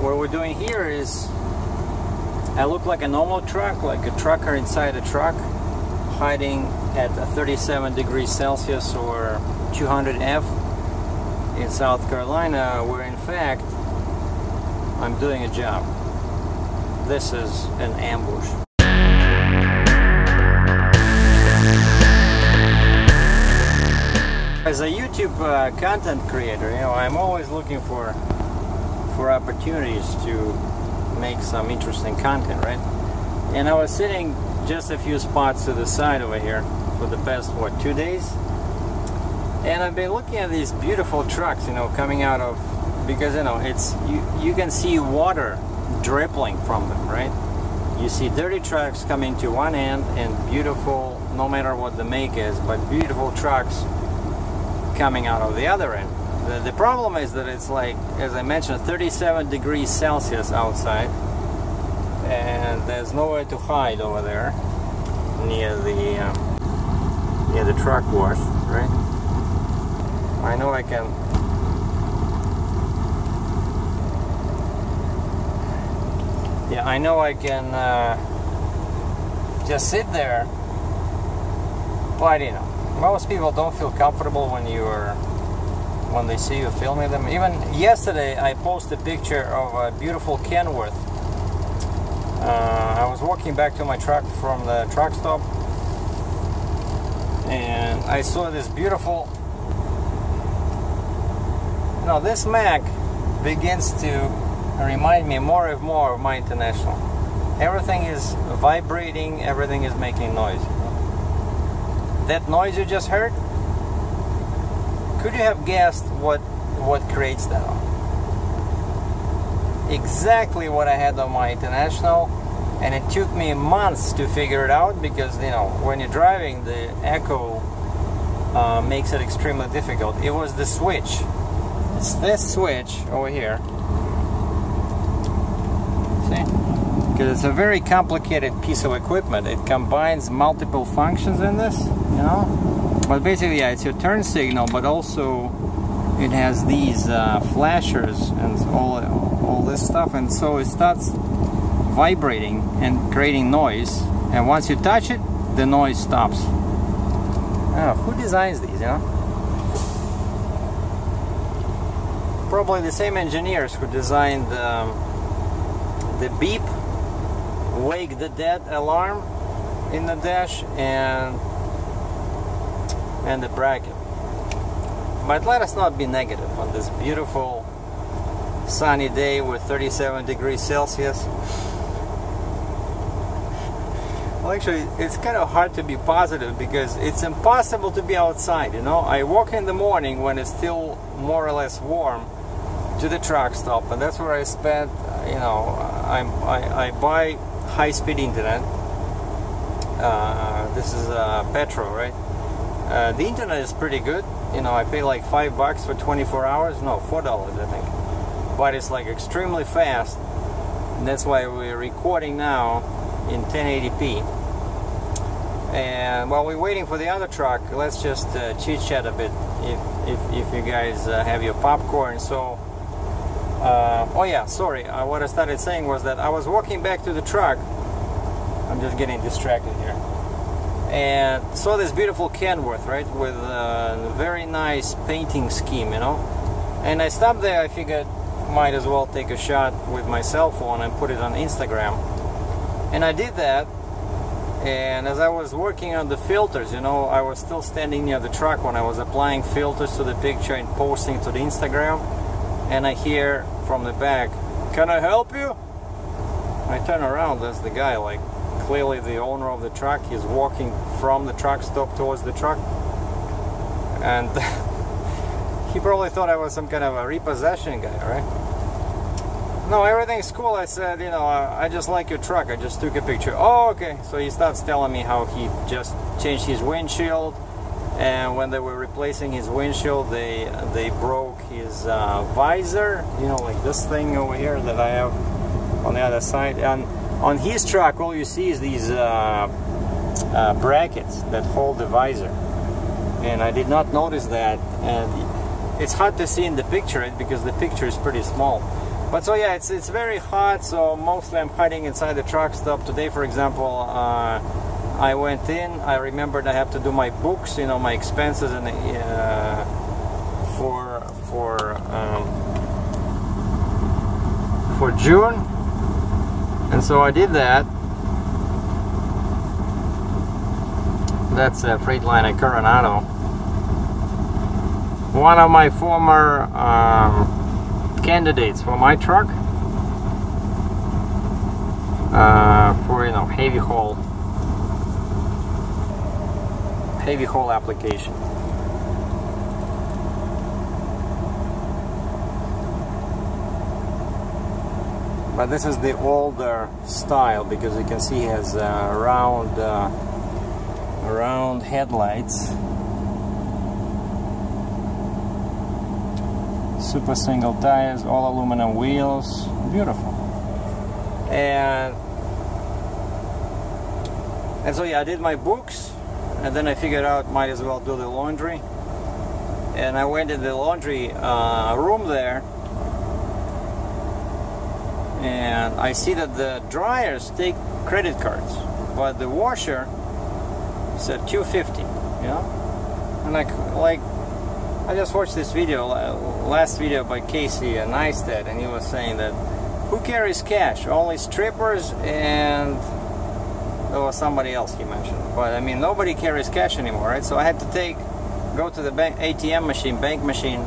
what we're doing here is, I look like a normal truck, like a trucker inside a truck, hiding at 37 degrees Celsius or 200 F in South Carolina, where in fact I'm doing a job. This is an ambush. As a YouTube content creator, you know, I'm always looking for opportunities to make some interesting content, right? And I was sitting just a few spots to the side over here for the past, what, 2 days? And I've been looking at these beautiful trucks, you know, coming out of, because, you know, it's, you can see water dripping from them, right? You see dirty trucks coming to one end and beautiful, no matter what the make is, but beautiful trucks coming out of the other end. The problem is that it's like, as I mentioned, 37 degrees Celsius outside, and there's nowhere to hide over there near the truck wash, right? I know I can. Yeah, I know I can just sit there, but you know, most people don't feel comfortable when they see you filming them. Even yesterday, I posted a picture of a beautiful Kenworth. I was walking back to my truck from the truck stop, and I saw this beautiful. Now this Mac begins to remind me more and more of my International. Everything is vibrating, everything is making noise. That noise you just heard, could you have guessed what creates that? Exactly what I had on my International, and it took me months to figure it out, because, you know, when you're driving, the echo makes it extremely difficult. It was the switch. It's this switch over here. See? Because it's a very complicated piece of equipment. It combines multiple functions in this, you know. But basically, yeah, it's your turn signal, but also it has these flashers and all this stuff, and so it starts vibrating and creating noise. And once you touch it, the noise stops. Oh, who designs these, you know? Probably the same engineers who designed the beep, wake the dead alarm in the dash, and the bracket. But let us not be negative on this beautiful sunny day with 37 degrees Celsius. Well, actually, it's kind of hard to be positive, because it's impossible to be outside, you know. I walk in the morning when it's still more or less warm to the truck stop, and that's where I spend, you know, I buy high-speed internet. This is petrol, right? The internet is pretty good, you know. I pay like $5 for 24 hours, no, $4 I think, but it's like extremely fast, and that's why we're recording now in 1080p. And while we're waiting for the other truck, let's just chit-chat a bit, if you guys have your popcorn. So oh yeah, sorry, what I started saying was that I was walking back to the truck. I'm just getting distracted here, and saw this beautiful Kenworth, right, with a very nice painting scheme, you know. And I stopped there. I figured might as well take a shot with my cell phone and put it on Instagram, and I did that. And as I was working on the filters, you know, I was still standing near the truck when I was applying filters to the picture and posting to the Instagram, and I hear from the back, "Can I help you?" I turn around, that's the guy, like clearly the owner of the truck. He's walking from the truck stop towards the truck, and he probably thought I was some kind of a repossession guy, right? "No, everything's cool." I said, "You know, I just like your truck. I just took a picture." "Oh, okay." So he starts telling me how he just changed his windshield, and when they were replacing his windshield, they broke his visor, you know, like this thing over here that I have on the other side. And on his truck, all you see is these brackets that hold the visor, and I did not notice that. And it's hard to see in the picture, because the picture is pretty small. But so yeah, it's very hot, so mostly I'm hiding inside the truck stop. Today, for example, I went in, I remembered I have to do my books, you know, my expenses, and for June, and so I did that. That's a Freightliner Coronado. One of my former candidates for my truck, for, you know, heavy haul application. But this is the older style, because you can see it has round headlights, super single tires, all aluminum wheels, beautiful. And so yeah, I did my books, and then I figured out might as well do the laundry. And I went in the laundry room there, and I see that the dryers take credit cards, but the washer said $250, you know. And like I just watched this video, last video by Casey Neistat, and he was saying that who carries cash? Only strippers, and there was somebody else he mentioned. But I mean, nobody carries cash anymore, right? So I had to go to the bank bank machine,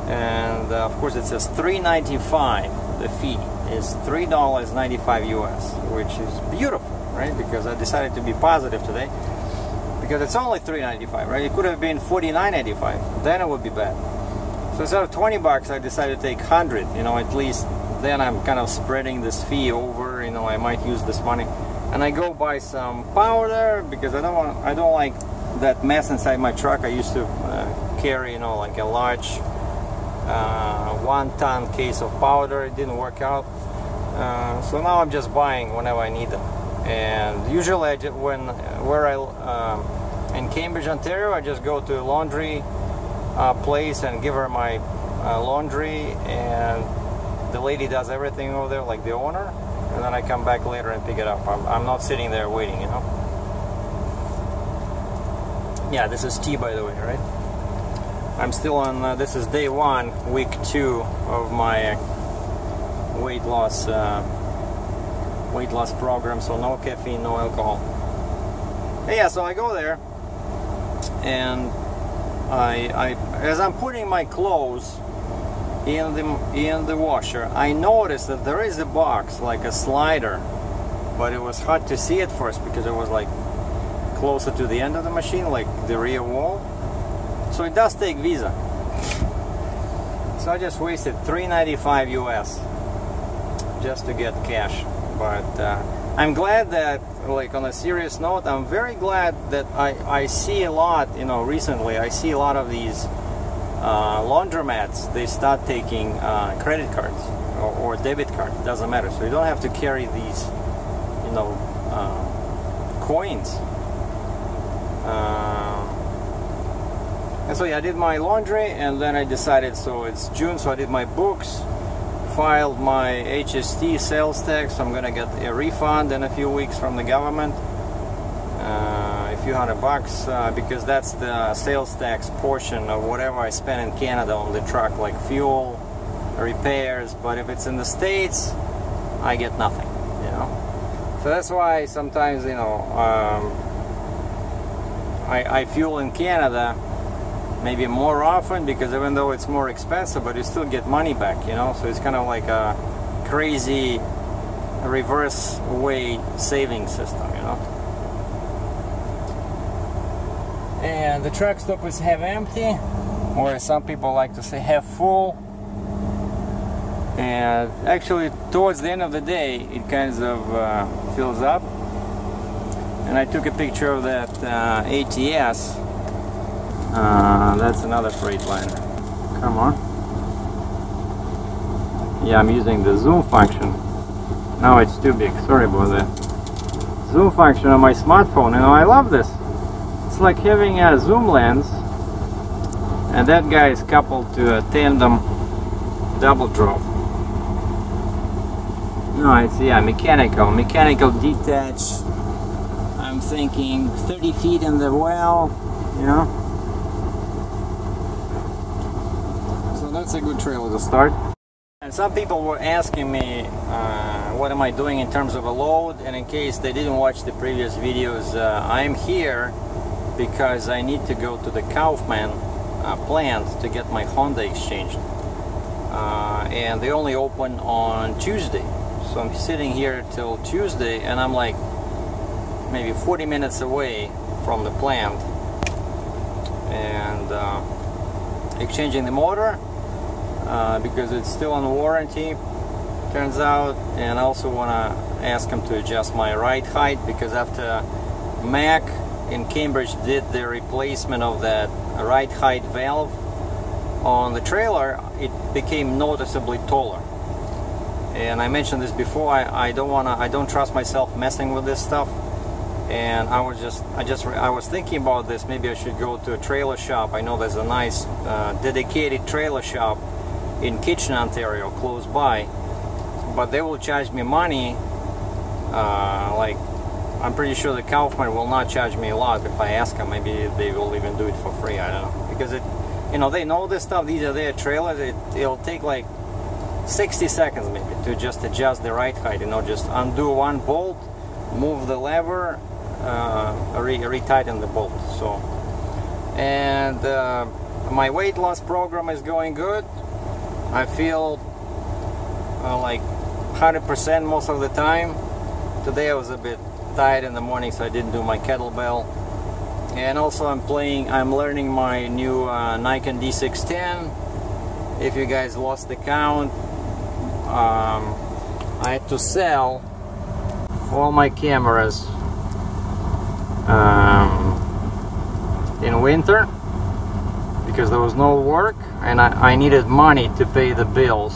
and of course it says $3.95. The fee is $3.95 US, which is beautiful, right? Because I decided to be positive today, because it's only $3.95, right? It could have been $49.85, then it would be bad. So instead of 20 bucks, I decided to take 100, you know, at least then I'm kind of spreading this fee over, you know, I might use this money. And I go buy some powder, because I don't like that mess inside my truck. I used to carry, you know, like a large 1-ton case of powder. It didn't work out, so now I'm just buying whenever I need them. And usually in Cambridge, Ontario, I just go to a laundry place and give her my laundry, and the lady does everything over there, like the owner, and then I come back later and pick it up. I'm not sitting there waiting, you know. Yeah, this is tea, by the way, right? I'm still on, this is day 1, week 2 of my weight loss program, so no caffeine, no alcohol. And yeah, so I go there, and as I'm putting my clothes in the washer, I noticed that there is a box, like a slider, but it was hard to see at first because it was like closer to the end of the machine, like the rear wall. So it does take Visa. So I just wasted $3.95 US just to get cash. But I'm glad that, like, on a serious note, I'm very glad that I see a lot, you know, recently I see a lot of these laundromats, they start taking credit cards or debit cards, it doesn't matter. So you don't have to carry these, you know, coins. And so yeah, I did my laundry, and then I decided, so it's June, so I did my books, filed my HST sales tax. I'm gonna get a refund in a few weeks from the government, a few $100, because that's the sales tax portion of whatever I spend in Canada on the truck, like fuel, repairs. But if it's in the States, I get nothing, you know. So that's why sometimes, you know, I fuel in Canada maybe more often, because even though it's more expensive, but you still get money back, you know. So it's kind of like a crazy reverse way saving system, you know. And the truck stop is half empty, or some people like to say half full. And actually towards the end of the day it kind of fills up. And I took a picture of that ATS. That's another Freightliner. Come on. Yeah, I'm using the zoom function. No, it's too big. Sorry about that. Zoom function on my smartphone. You know, I love this. It's like having a zoom lens, and that guy is coupled to a tandem double drop. No, it's, yeah, mechanical detach. I'm thinking 30 feet in the well, you know. So that's a good trailer to start. And some people were asking me what am I doing in terms of a load, and in case they didn't watch the previous videos, I'm here because I need to go to the Kaufman plant to get my Honda exchanged. And they only open on Tuesday. So I'm sitting here till Tuesday, and I'm like maybe 40 minutes away from the plant, and exchanging the motor because it's still on warranty, turns out. And I also want to ask him to adjust my ride height, because after Mac in Cambridge did the replacement of that ride height valve on the trailer, it became noticeably taller. And I mentioned this before, I don't trust myself messing with this stuff. And I was thinking about this. Maybe I should go to a trailer shop. I know there's a nice dedicated trailer shop in Kitchener, Ontario, close by, but they will charge me money. Like, I'm pretty sure the Kaufman will not charge me a lot if I ask them. Maybe they will even do it for free. I don't know, because it, you know, they know this stuff. These are their trailers. It'll take like 60 seconds maybe to just adjust the ride height. You know, just undo one bolt, move the lever, retighten the bolt. So, and my weight loss program is going good. I feel like 100% most of the time. Today I was a bit tired in the morning, so I didn't do my kettlebell. And also I'm learning my new Nikon D610. If you guys lost the count, I had to sell all my cameras in winter because there was no work, and I needed money to pay the bills.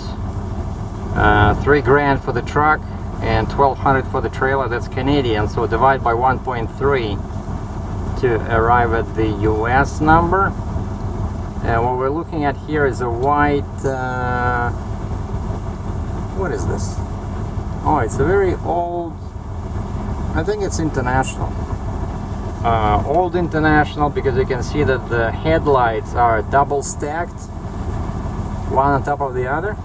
$3 grand for the truck and $1,200 for the trailer. That's Canadian, so divide by 1.3 to arrive at the US number. And what we're looking at here is a white, what is this? Oh, it's a very old, I think it's International. Old International, because you can see that the headlights are double stacked, one on top of the other,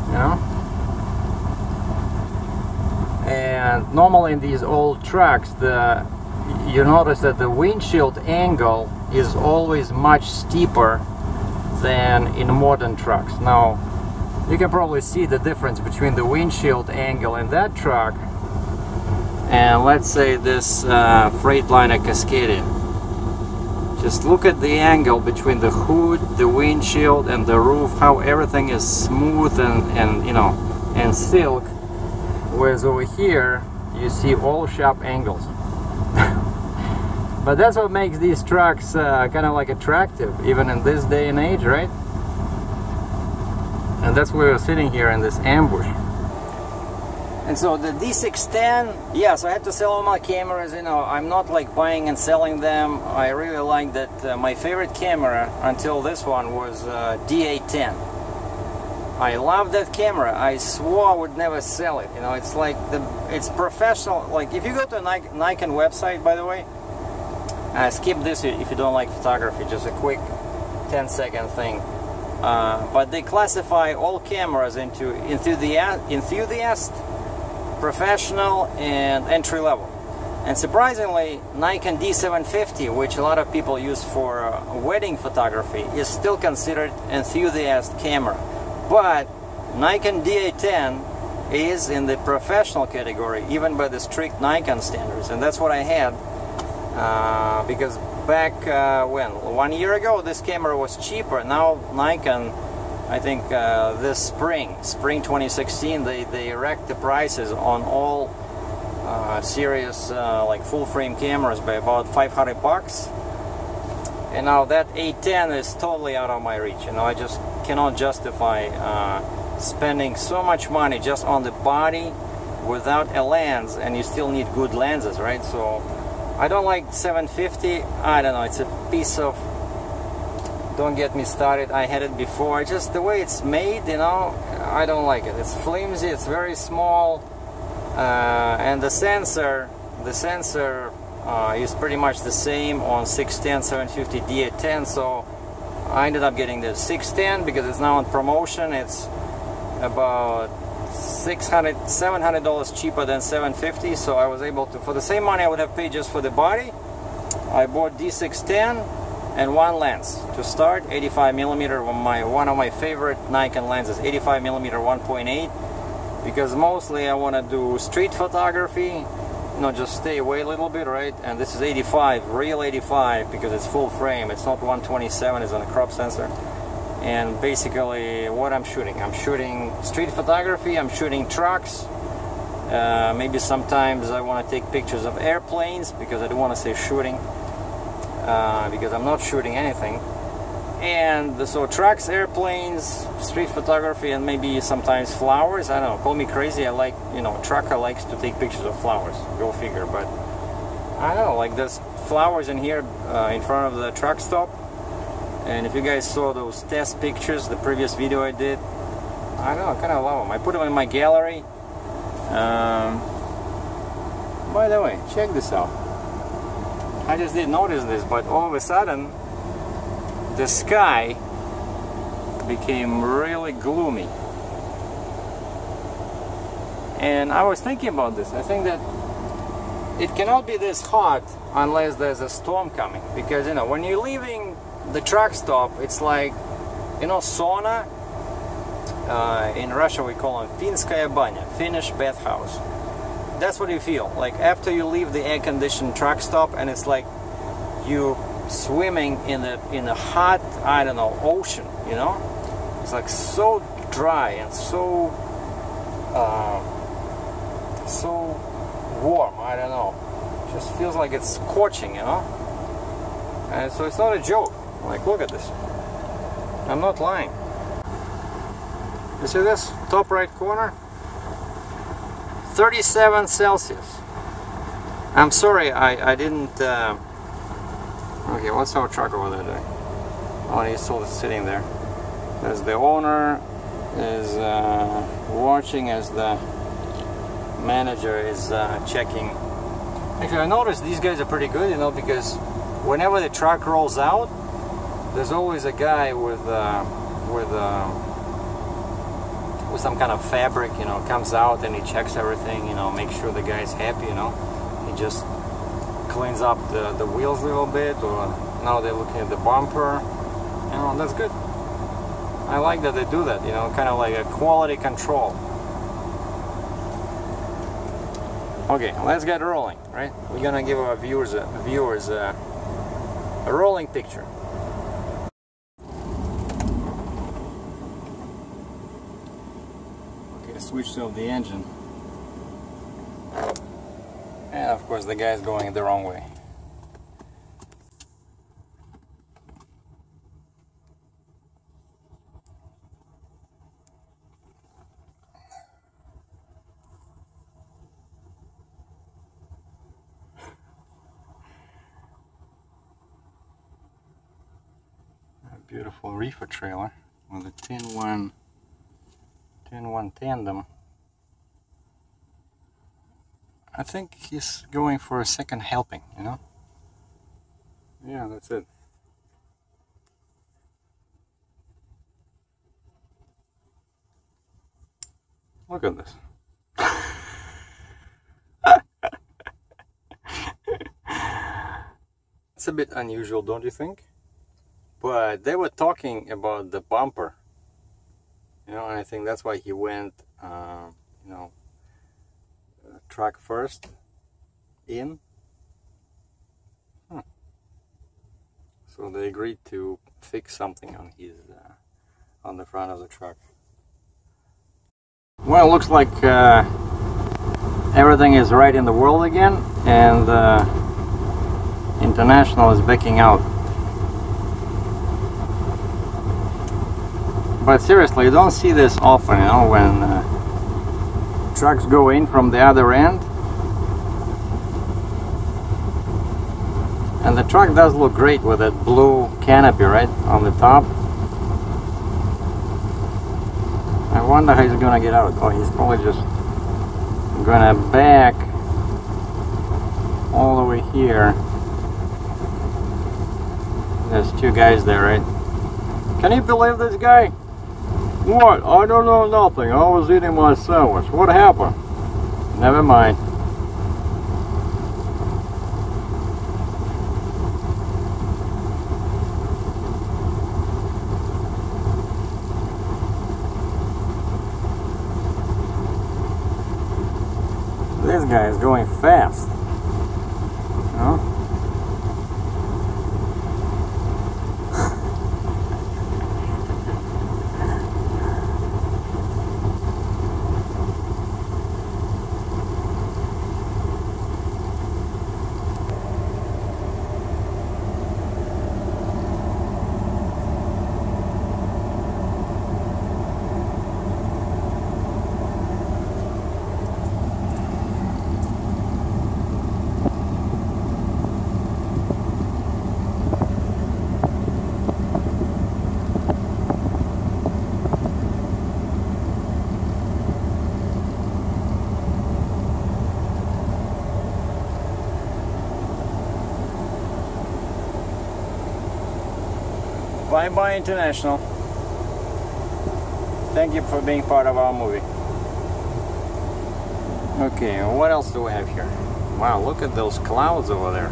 you know. And normally in these old trucks, you notice that the windshield angle is always much steeper than in modern trucks. Now, you can probably see the difference between the windshield angle in that truck and, let's say, this Freightliner Cascadia. Just look at the angle between the hood, the windshield, and the roof, how everything is smooth and you know, and silk. Whereas over here, you see all sharp angles. But that's what makes these trucks kind of like attractive, even in this day and age, right? And that's why we're sitting here in this ambush. And so the D610, yes, I had to sell all my cameras. You know, I'm not like buying and selling them. I really like that. My favorite camera until this one was D810. I love that camera. I swore I would never sell it. You know, it's like it's professional. Like, if you go to a Nikon website, by the way, skip this if you don't like photography, just a quick 10-second thing. But they classify all cameras into enthusiast, professional, and entry-level. And surprisingly, Nikon D750, which a lot of people use for wedding photography, is still considered enthusiast camera. But Nikon D810 is in the professional category, even by the strict Nikon standards. And that's what I had, because back when 1 year ago this camera was cheaper. Now Nikon, I think this spring 2016, they wrecked the prices on all serious like full frame cameras by about $500. And now that 810 is totally out of my reach. You know, I just cannot justify spending so much money just on the body without a lens, and you still need good lenses, right? So I don't like 750. I don't know, it's a piece of Don't get me started. I had it before. Just the way it's made, you know, I don't like it. It's flimsy. It's very small, and the sensor is pretty much the same on 610, 750 D810. So I ended up getting the 610 because it's now on promotion. It's about $700 cheaper than 750. So I was able to, for the same money I would have paid just for the body, I bought D610 and one lens to start. 85mm, one of my favorite Nikon lenses, 85mm 1.8, because mostly I want to do street photography, you know, just stay away a little bit, right? And this is 85, real 85, because it's full frame. It's not 127, it's on a crop sensor. And basically what I'm shooting street photography, I'm shooting trucks, maybe sometimes I want to take pictures of airplanes, because I don't want to say shooting, because I'm not shooting anything. And so trucks, airplanes, street photography, and maybe sometimes flowers. I don't know, call me crazy, I like, you know, trucker likes to take pictures of flowers, go figure. But I don't know, like there's flowers in here in front of the truck stop. And if you guys saw those test pictures, the previous video I did, I don't know, I kind of love them. I put them in my gallery. By the way, check this out. I just didn't notice this, but all of a sudden the sky became really gloomy. And I was thinking about this. I think that it cannot be this hot unless there's a storm coming, because, you know, when you're leaving the truck stop, it's like, you know, sauna. In Russia we call them Finskaya banya, Finnish bathhouse. That's what you feel like after you leave the air-conditioned truck stop, and it's like you swimming in a hot, I don't know, ocean, you know. It's like so dry and so warm, I don't know. It just feels like it's scorching, you know. And so it's not a joke. Like, look at this. I'm not lying. You see this top right corner? 37 Celsius. I'm sorry, I didn't. Okay, what's our truck over there doing? Oh, he's still sitting there. There's the owner is watching as the manager is checking. Actually, I noticed these guys are pretty good, you know, because whenever the truck rolls out, there's always a guy with some kind of fabric, you know, comes out and he checks everything, you know, makes sure the guy's happy, you know. He just cleans up the wheels a little bit, or now they're looking at the bumper, you know. That's good. I like that they do that, you know, kind of like a quality control. Okay, let's get rolling, right? We're gonna give our viewers a rolling picture. Okay, switched off the engine. And of course the guy's going the wrong way. Beautiful reefer trailer with a 10-1 tandem. I think he's going for a second helping, you know? Yeah, that's it. Look at this. It's a bit unusual, don't you think? But they were talking about the bumper, you know, and I think that's why he went, you know, truck first in. So they agreed to fix something on his, on the front of the truck. Well, it looks like everything is right in the world again, and International is backing out. But seriously, you don't see this often, you know, when trucks go in from the other end. And the truck does look great with that blue canopy right on the top. I wonder how he's gonna get out. Oh, he's probably just gonna back all the way here. There's two guys there, right? Can you believe this guy? What? I don't know nothing. I was eating my sandwich. What happened? Never mind. This guy is going fast. Huh? Bye-bye International. Thank you for being part of our movie. Okay, what else do we have here? Wow, look at those clouds over there.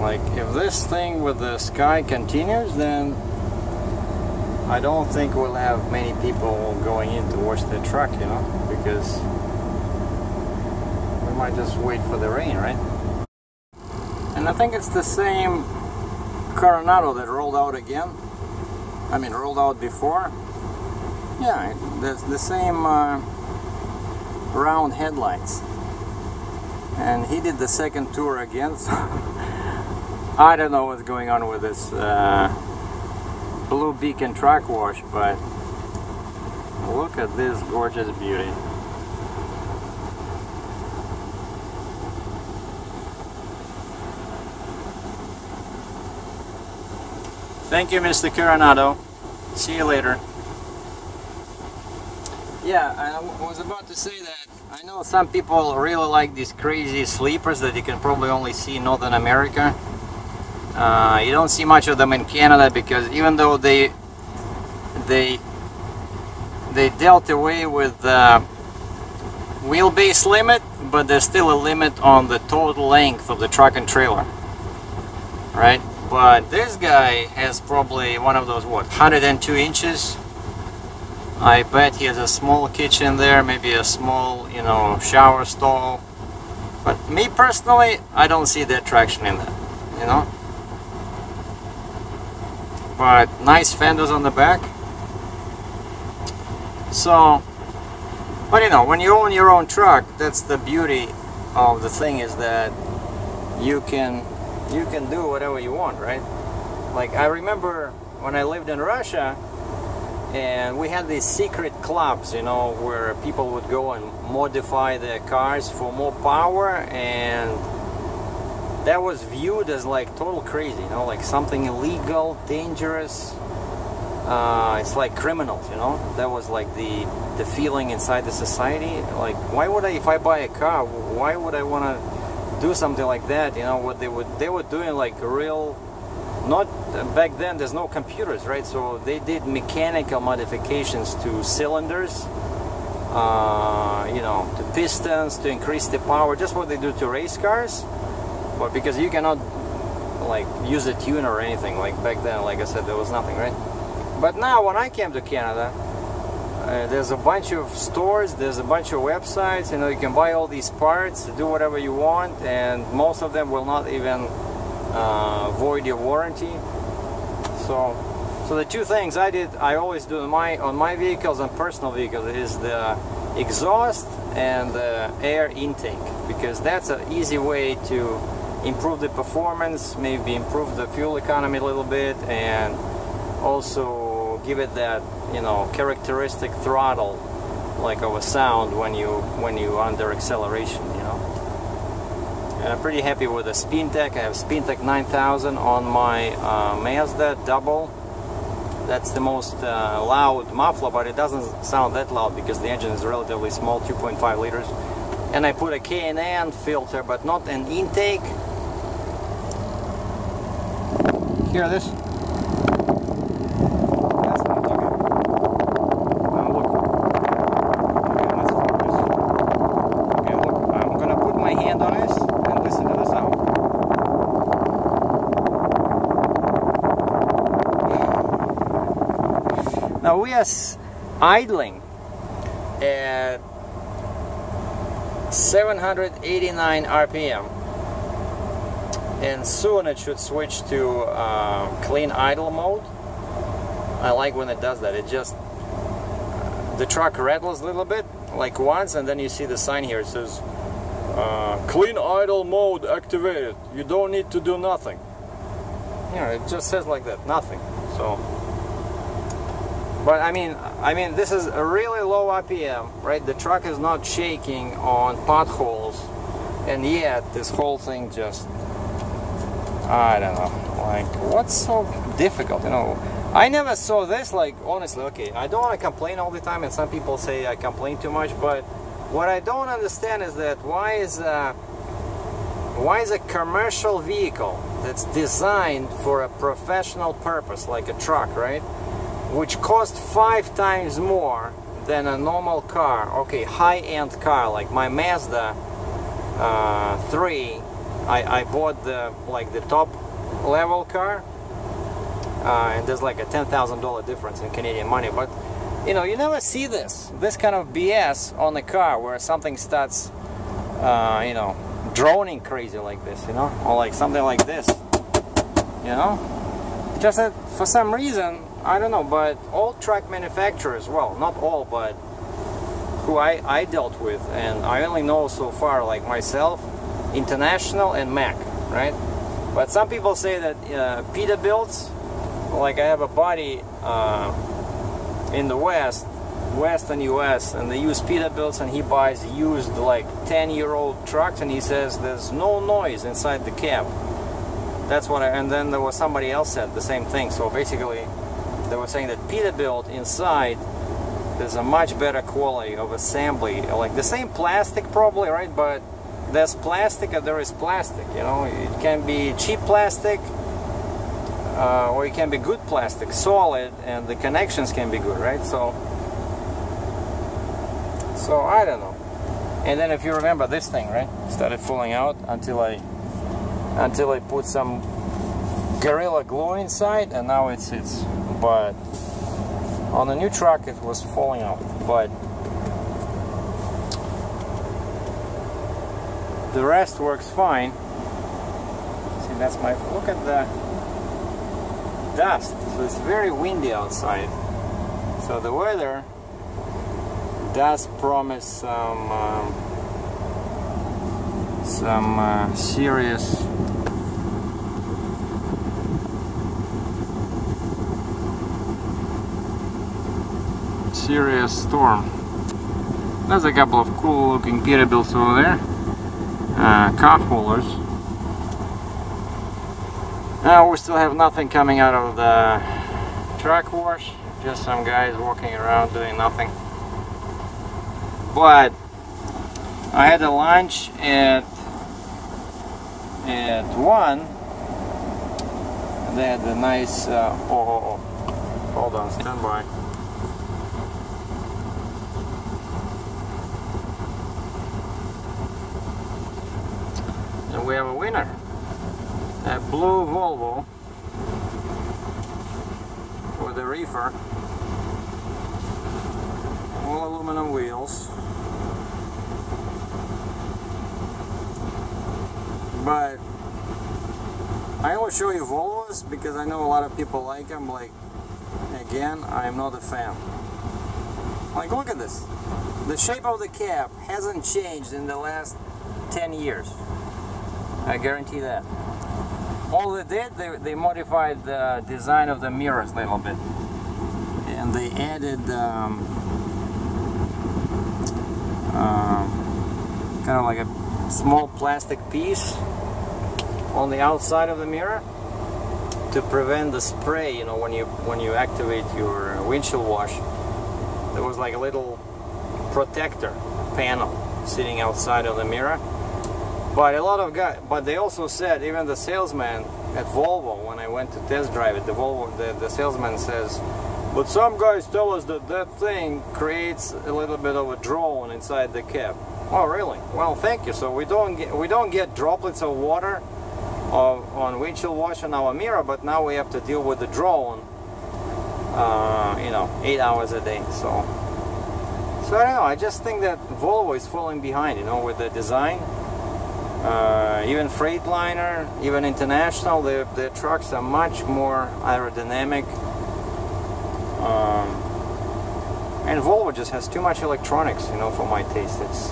Like, if this thing with the sky continues, then I don't think we'll have many people going in to watch the truck, you know, because we might just wait for the rain, right? And I think it's the same Coronado that rolled out again. I mean, rolled out before. Yeah, the same round headlights. And he did the second tour again, so I don't know what's going on with this blue beacon track wash, but look at this gorgeous beauty. Thank you, Mr. Coronado. See you later. Yeah, I was about to say that I know some people really like these crazy sleepers that you can probably only see in Northern America. You don't see much of them in Canada because even though they dealt away with the wheelbase limit, but there's still a limit on the total length of the truck and trailer, right? But this guy has probably one of those, what, 102 inches? I bet he has a small kitchen there, maybe a small, you know, shower stall. But me personally, I don't see that traction in that, you know? But nice fenders on the back. So, but you know, when you own your own truck, that's the beauty of the thing, is that you can do whatever you want, right? Like, I remember when I lived in Russia, and we had these secret clubs, you know, where people would go and modify their cars for more power, and that was viewed as like total crazy, you know, like something illegal, dangerous. It's like criminals, you know. That was like the feeling inside the society. Like, why would I, if I buy a car, why would I want to do something like that? You know, what they were doing, like real, not back then there's no computers, right? So they did mechanical modifications to cylinders, you know, to pistons, to increase the power, just what they do to race cars. But because you cannot like use a tuner or anything, like back then, like I said, there was nothing, right? But now when I came to Canada, there's a bunch of stores, there's a bunch of websites, you know, you can buy all these parts, do whatever you want, and most of them will not even void your warranty. So the two things I always do on my vehicles and personal vehicles is the exhaust and the air intake, because that's an easy way to improve the performance, maybe improve the fuel economy a little bit, and also give it that, you know, characteristic throttle, like of a sound when you under acceleration, you know. And I'm pretty happy with the SpinTech. I have SpinTech 9000 on my Mazda double. That's the most loud muffler, but it doesn't sound that loud because the engine is relatively small, 2.5 liters. And I put a K&N filter, but not an intake. Hear this? That's what I'm talking about. Now look. Okay, let's focus. Okay, look. I'm gonna put my hand on this and listen to the sound. Now we are idling at 789 RPM, and soon it should switch to clean idle mode. I like when it does that. It just, the truck rattles a little bit, like once, and then you see the sign here. It says clean idle mode activated. You don't need to do nothing. Yeah, it just says like that, nothing. So, but I mean, this is a really low RPM, right? The truck is not shaking on potholes, and yet this whole thing just, I don't know, like, what's so difficult, you know? I never saw this, like, honestly, okay, I don't want to complain all the time, and some people say I complain too much, but what I don't understand is that why is a commercial vehicle that's designed for a professional purpose, like a truck, right? Which cost 5 times more than a normal car, okay, high-end car, like my Mazda 3, I bought the top level car, and there's like a $10,000 difference in Canadian money, but you know, you never see this kind of BS on a car where something starts, you know, droning crazy like this, you know, or like something like this, you know, just that for some reason, I don't know, but all truck manufacturers, well, not all, but who I dealt with, and I only know so far, like myself, International and Mack, right? But some people say that Peterbilt's, like I have a buddy in the Western US, and they use Peterbilt's, and he buys used like 10-year-old trucks, and he says there's no noise inside the cab. That's what and then there was somebody else said the same thing. So basically they were saying that Peterbilt inside, there's a much better quality of assembly, like the same plastic probably, right? But there's plastic and there is plastic, you know. It can be cheap plastic, or it can be good plastic, solid, and the connections can be good, right? So I don't know. And then if you remember this thing, right, started falling out until I put some Gorilla Glue inside, and now it's but on the new truck it was falling out, but the rest works fine. See, that's my, look at the dust. So it's very windy outside, so the weather does promise some serious storm. There's a couple of cool looking Peterbilts over there, car haulers. Now we still have nothing coming out of the truck wash, just some guys walking around doing nothing. But I had a lunch at 1. They had a nice hold on, stand by. And we have a winner, a blue Volvo with a reefer, all aluminum wheels. But I always show you Volvos because I know a lot of people like them. Like, again, I'm not a fan. Like, look at this. The shape of the cab hasn't changed in the last 10 years. I guarantee that. All they did, they modified the design of the mirrors a little bit, and they added kind of like a small plastic piece on the outside of the mirror to prevent the spray. You know, when you activate your windshield wash, there was like a little protector panel sitting outside of the mirror. But a lot of guys, but they also said, even the salesman at Volvo, when I went to test drive it, the salesman says, but some guys tell us that that thing creates a little bit of a drone inside the cab. Oh, really? Well, thank you. So we don't get droplets of water on windshield wash on our mirror, but now we have to deal with the drone, you know, 8 hours a day. So I don't know. I just think that Volvo is falling behind, you know, with the design. Even Freightliner, even International, their trucks are much more aerodynamic. And Volvo just has too much electronics, you know, for my taste. It's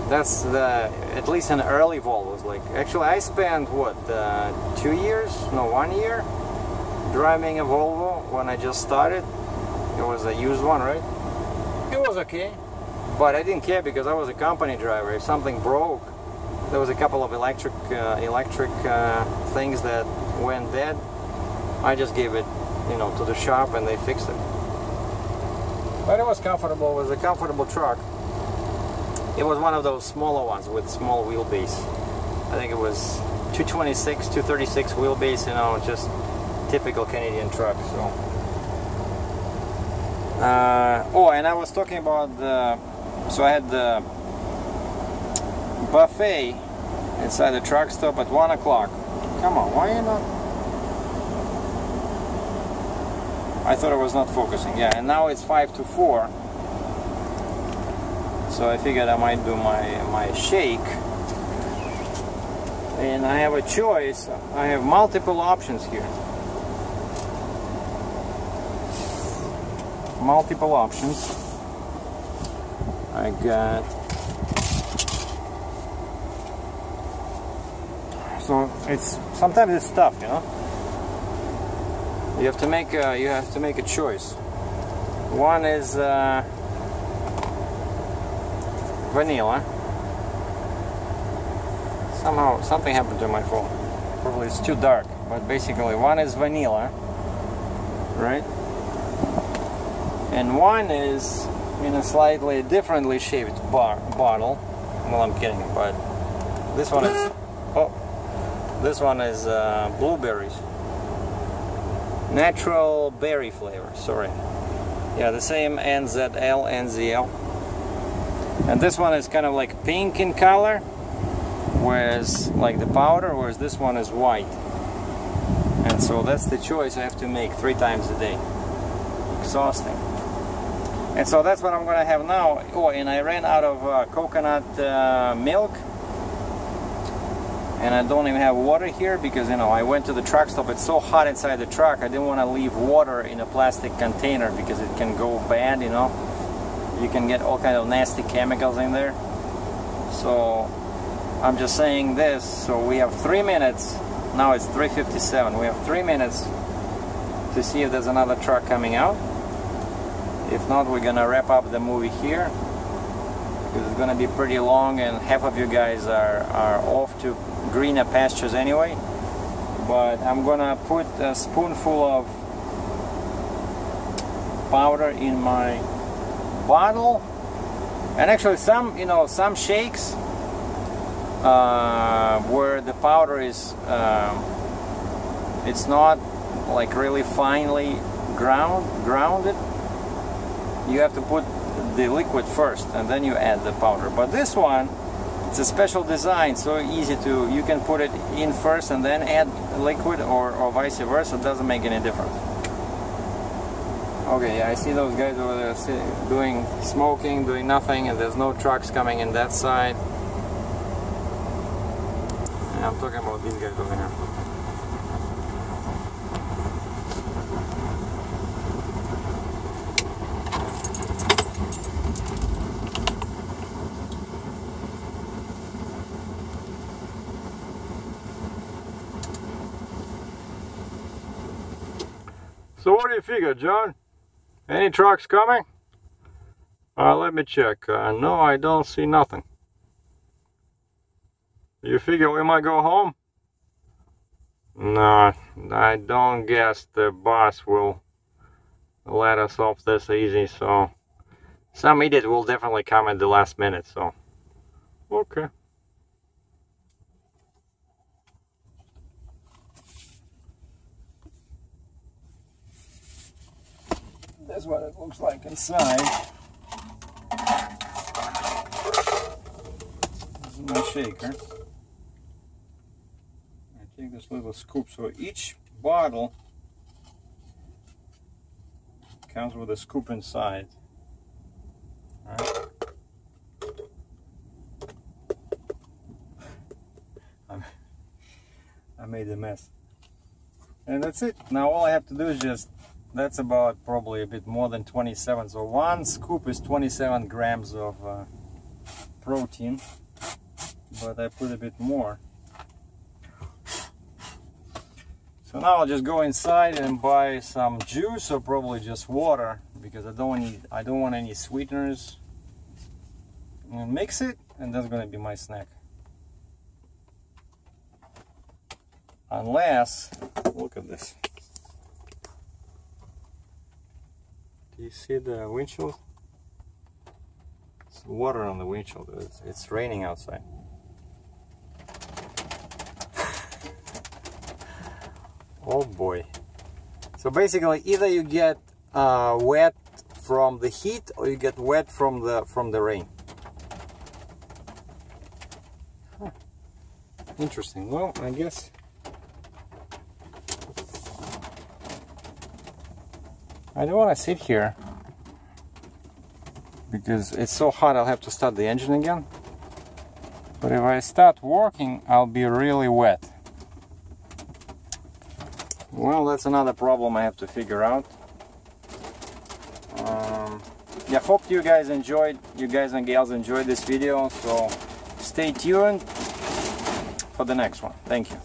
that's at least in early Volvos. Like, actually, I spent what 2 years, no, 1 year driving a Volvo when I just started. It was a used one, right? It was okay, but I didn't care because I was a company driver. If something broke, there was a couple of electric things that went dead. I just gave it, you know, to the shop and they fixed it. But it was comfortable. It was a comfortable truck. It was one of those smaller ones with small wheelbase. I think it was 226, 236 wheelbase, you know, just typical Canadian truck. So. Oh, and I was talking about so I had the buffet inside the truck stop at 1 o'clock. Come on, why are you not? I thought it was not focusing. Yeah, and now it's 5 to 4. So I figured I might do my shake. And I have a choice. I have multiple options here. Multiple options. I got, so it's sometimes it's tough, you know. You have to make a choice. One is vanilla. Somehow something happened to my phone. Probably it's too dark. But basically, one is vanilla, right? And one is in a slightly differently shaped bottle. Well, I'm kidding, but this one is, this one is blueberries. Natural berry flavor, sorry. Yeah, the same NZL, NZL. And this one is kind of like pink in color, whereas like the powder, whereas this one is white. And so that's the choice I have to make 3 times a day. Exhausting. And so that's what I'm going to have now. Oh, and I ran out of coconut milk. And I don't even have water here because, you know, I went to the truck stop. It's so hot inside the truck. I didn't want to leave water in a plastic container because it can go bad, you know. You can get all kind of nasty chemicals in there. So I'm just saying this. So we have 3 minutes. Now it's 3:57. We have 3 minutes to see if there's another truck coming out. If not, we're gonna wrap up the movie here because it's gonna be pretty long and half of you guys are off to greener pastures anyway. But I'm gonna put a spoonful of powder in my bottle, and actually some, you know, some shakes where the powder is it's not like really finely grounded. You have to put the liquid first and then you add the powder. But this one, it's a special design, so easy to, you can put it in first and then add liquid, or vice versa. It doesn't make any difference. Okay, yeah, I see those guys over there doing smoking, doing nothing, and there's no trucks coming in that side. And I'm talking about these guys over here. So what do you figure, John? Any trucks coming? Let me check. No, I don't see nothing. You figure we might go home? No, I don't guess the boss will let us off this easy, so some idiot will definitely come at the last minute, so okay. That's what it looks like inside. This is my shaker. I take this little scoop, so each bottle comes with a scoop inside. All right. I made a mess. And that's it. Now all I have to do is just, that's about probably a bit more than 27. So one scoop is 27 grams of protein, but I put a bit more. So now I'll just go inside and buy some juice, or probably just water, because I don't want any sweeteners. And mix it, and that's gonna be my snack. Unless, look at this. Do you see the windshield? It's water on the windshield. It's raining outside. Oh boy. So basically either you get wet from the heat, or you get wet from the rain. Huh. Interesting. Well, I guess I don't want to sit here because it's so hot. I'll have to start the engine again. But if I start working, I'll be really wet. Well, that's another problem I have to figure out. Yeah, hope you guys and gals enjoyed this video. So stay tuned for the next one. Thank you.